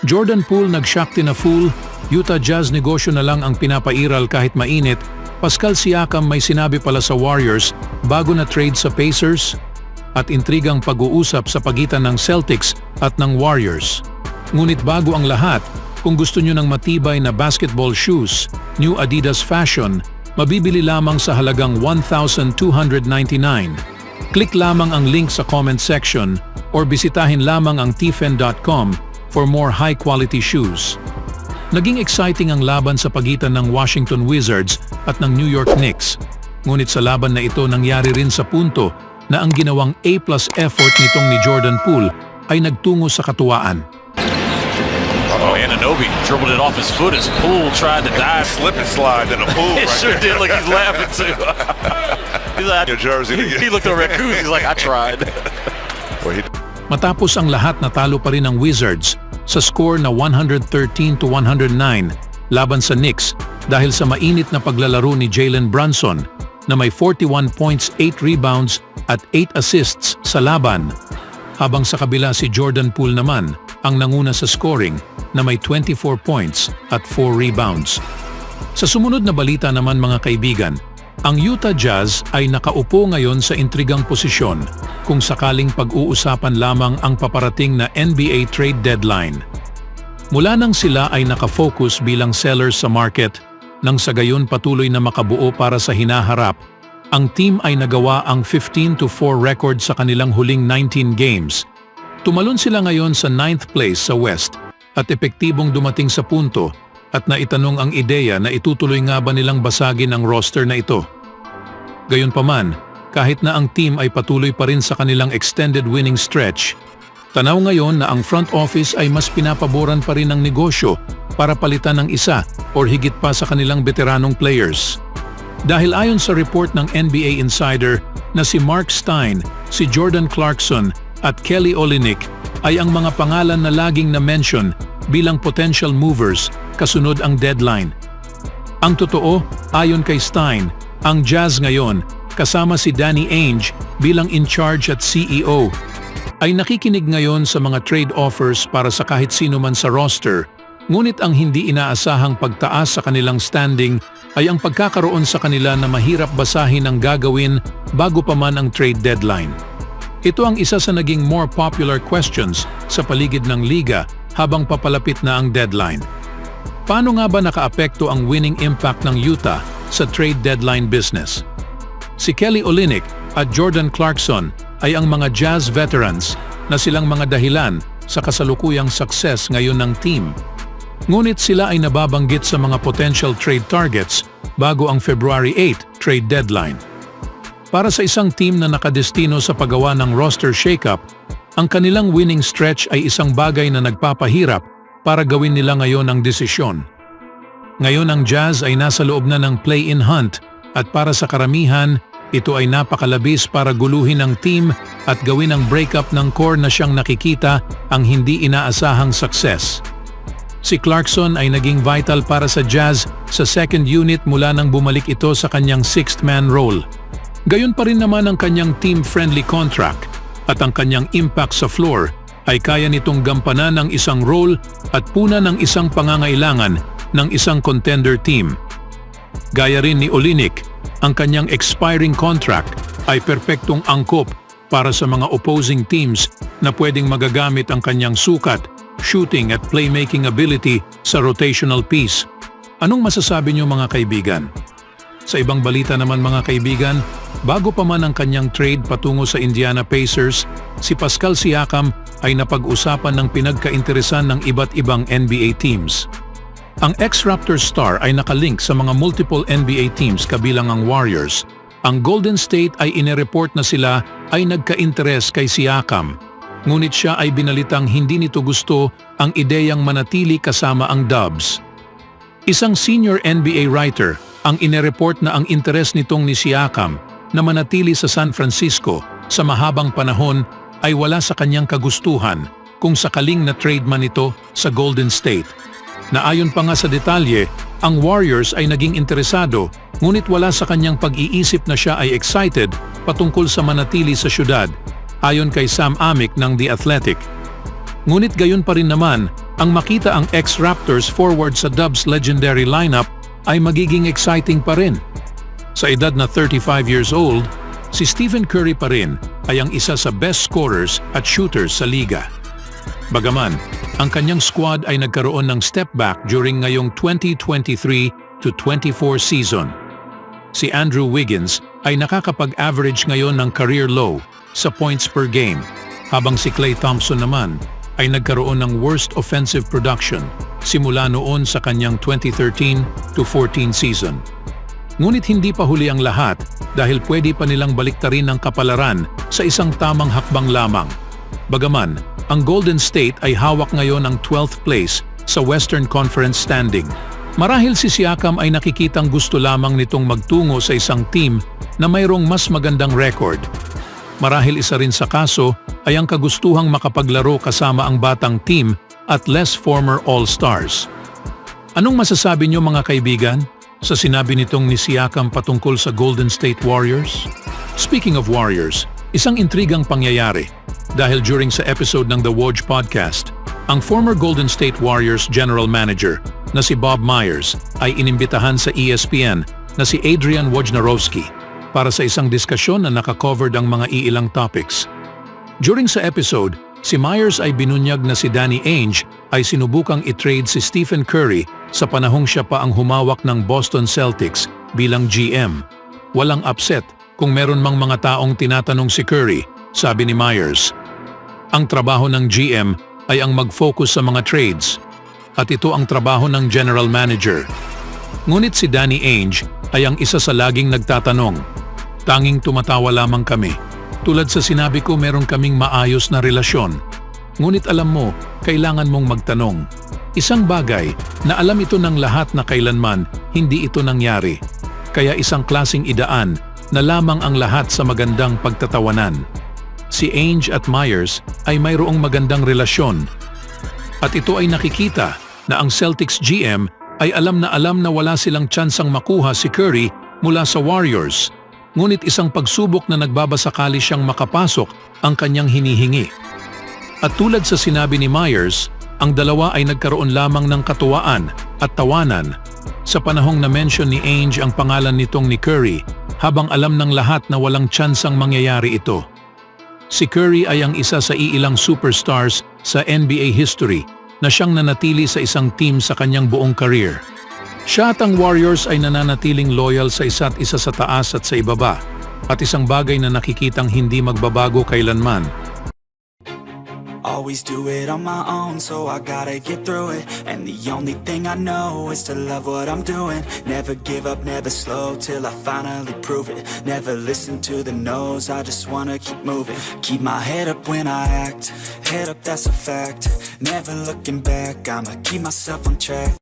Jordan Poole nag-shakti na fool, Utah Jazz negosyo na lang ang pinapairal kahit mainit, Pascal Siakam may sinabi pala sa Warriors bago na trade sa Pacers, at intrigang pag-uusap sa pagitan ng Celtics at ng Warriors. Ngunit bago ang lahat, kung gusto nyo ng matibay na basketball shoes, New Adidas Fashion, mabibili lamang sa halagang $1,299. Click lamang ang link sa comment section or bisitahin lamang ang tfen.com for more high-quality shoes. Naging exciting ang laban sa pagitan ng Washington Wizards at ng New York Knicks. Ngunit sa laban na ito nangyari rin sa punto na ang ginawang A+ effort nitong ni Jordan Poole ay nagtungo sa katuwaan. Anunoby dribbled it off his foot as Poole tried to dive. Slip and slide in a pool. It right sure there. did look he's laughing too. He's like, Your jersey. he looked over at Kuz, he's like, I tried. Well, Matapos ang lahat natalo pa rin ang Wizards sa score na 113-109 laban sa Knicks dahil sa mainit na paglalaro ni Jalen Brunson na may 41 points, 8 rebounds at 8 assists sa laban. Habang sa kabila si Jordan Poole naman ang nanguna sa scoring na may 24 points at 4 rebounds. Sa sumunod na balita naman mga kaibigan, ang Utah Jazz ay nakaupo ngayon sa intrigang posisyon kung sakaling pag-uusapan lamang ang paparating na NBA trade deadline. Mula nang sila ay nakafocus bilang sellers sa market, nang sa gayon patuloy na makabuo para sa hinaharap, ang team ay nagawa ang 15-4 record sa kanilang huling 19 games. Tumalon sila ngayon sa 9th place sa West at epektibong dumating sa punto at naitanong ang ideya na itutuloy nga ba nilang basagin ang roster na ito. Gayunpaman, kahit na ang team ay patuloy pa rin sa kanilang extended winning stretch, tanaw ngayon na ang front office ay mas pinapaboran pa rin ng negosyo para palitan ng isa or higit pa sa kanilang veteranong players. Dahil ayon sa report ng NBA Insider na si Mark Stein, si Jordan Clarkson at Kelly Olynyk ay ang mga pangalan na laging na-mention bilang potential movers kasunod ang deadline. Ang totoo, ayon kay Stein, ang Jazz ngayon, kasama si Danny Ainge bilang in-charge at CEO, ay nakikinig ngayon sa mga trade offers para sa kahit sino man sa roster, ngunit ang hindi inaasahang pagtaas sa kanilang standing ay ang pagkakaroon sa kanila na mahirap basahin ang gagawin bago pa man ang trade deadline. Ito ang isa sa naging more popular questions sa paligid ng liga habang papalapit na ang deadline. Paano nga ba nakaapekto ang winning impact ng Utah sa trade deadline business? Si Kelly Olynyk at Jordan Clarkson ay ang mga Jazz veterans na silang mga dahilan sa kasalukuyang success ngayon ng team. Ngunit sila ay nababanggit sa mga potential trade targets bago ang February 8 trade deadline. Para sa isang team na nakadestino sa paggawa ng roster shakeup, ang kanilang winning stretch ay isang bagay na nagpapahirap para gawin nila ngayon ang desisyon. Ngayon ang Jazz ay nasa loob na ng play-in hunt at para sa karamihan, ito ay napakalabis para guluhin ang team at gawin ang breakup ng core na siyang nakikita ang hindi inaasahang success. Si Clarkson ay naging vital para sa Jazz sa second unit mula nang bumalik ito sa kanyang sixth-man role. Gayon pa rin naman ang kanyang team-friendly contract at ang kanyang impact sa floor ay kaya nitong gampanan ng isang role at puna ng isang pangangailangan ng isang contender team. Gaya rin ni Olynyk, ang kanyang expiring contract ay perpektong angkop para sa mga opposing teams na pwedeng magagamit ang kanyang sukat, shooting at playmaking ability sa rotational piece. Anong masasabi niyo mga kaibigan? Sa ibang balita naman mga kaibigan, bago pa man ang kanyang trade patungo sa Indiana Pacers, si Pascal Siakam ay napag-usapan ng pinagkainteresan ng iba't ibang NBA teams. Ang ex-Raptors star ay nakalink sa mga multiple NBA teams kabilang ang Warriors. Ang Golden State ay inireport na sila ay nagka-interes kay Siakam. Ngunit siya ay binalitang hindi nito gusto ang ideyang manatili kasama ang Dubs. Isang senior NBA writer ang inireport na ang interes nitong ni Siakam na manatili sa San Francisco sa mahabang panahon ay wala sa kanyang kagustuhan kung sakaling na-trade man ito sa Golden State. Na ayon pa nga sa detalye, ang Warriors ay naging interesado ngunit wala sa kanyang pag-iisip na siya ay excited patungkol sa manatili sa syudad, ayon kay Sam Amick ng The Athletic. Ngunit gayon pa rin naman, ang makita ang ex-Raptors forward sa Dubs legendary lineup ay magiging exciting pa rin. Sa edad na 35 years old, si Stephen Curry pa rin ay ang isa sa best scorers at shooters sa liga. Bagaman, ang kanyang squad ay nagkaroon ng step back during ngayong 2023-24 season. Si Andrew Wiggins ay nakakapag-average ngayon ng career low sa points per game, habang si Klay Thompson naman ay nagkaroon ng worst offensive production simula noon sa kanyang 2013-14 season. Ngunit hindi pa huli ang lahat dahil pwede pa nilang baliktarin ang kapalaran sa isang tamang hakbang lamang. Bagaman, ang Golden State ay hawak ngayon ng 12th place sa Western Conference standing. Marahil si Siakam ay nakikitang gusto lamang nitong magtungo sa isang team na mayroong mas magandang record. Marahil isa rin sa kaso ay ang kagustuhang makapaglaro kasama ang batang team at less former All-Stars. Anong masasabi niyo mga kaibigan sa sinabi nitong ni Siakam patungkol sa Golden State Warriors? Speaking of Warriors, isang intrigang pangyayari dahil during sa episode ng The Woj Podcast, ang former Golden State Warriors General Manager na si Bob Myers ay inimbitahan sa ESPN na si Adrian Wojnarowski para sa isang diskusyon na nakakovered ang mga iilang topics. During sa episode, si Myers ay binunyag na si Danny Ainge ay sinubukang i-trade si Stephen Curry sa panahong siya pa ang humawak ng Boston Celtics bilang GM. Walang upset kung meron mang mga taong tinatanong si Curry, sabi ni Myers. Ang trabaho ng GM ay ang mag-focus sa mga trades, at ito ang trabaho ng General Manager. Ngunit si Danny Ainge ay ang isa sa laging nagtatanong. Tanging tumatawa lamang kami. Tulad sa sinabi ko, meron kaming maayos na relasyon. Ngunit alam mo, kailangan mong magtanong. Isang bagay na alam ito ng lahat na kailanman hindi ito nangyari. Kaya isang klasing idaan na lamang ang lahat sa magandang pagtatawanan. Si Ainge at Myers ay mayroong magandang relasyon. At ito ay nakikita na ang Celtics GM ay alam na wala silang tsansang makuha si Curry mula sa Warriors. Ngunit isang pagsubok na nagbabasakali siyang makapasok ang kanyang hinihingi. At tulad sa sinabi ni Myers, ang dalawa ay nagkaroon lamang ng katuwaan at tawanan sa panahong na-mention ni Ainge ang pangalan nitong ni Curry, habang alam ng lahat na walang tsansang mangyayari ito. Si Curry ay ang isa sa iilang superstars sa NBA history na siyang nanatili sa isang team sa kanyang buong career. Siya at ang Warriors ay nananatiling loyal sa isa't isa sa taas at sa ibaba, at isang bagay na nakikitang hindi magbabago kailanman. Always do it on my own, so I gotta get through it. And the only thing I know is to love what I'm doing. Never give up, never slow, till I finally prove it. Never listen to the no's, I just wanna keep moving. Keep my head up when I act, head up, that's a fact. Never looking back, I'ma keep myself on track.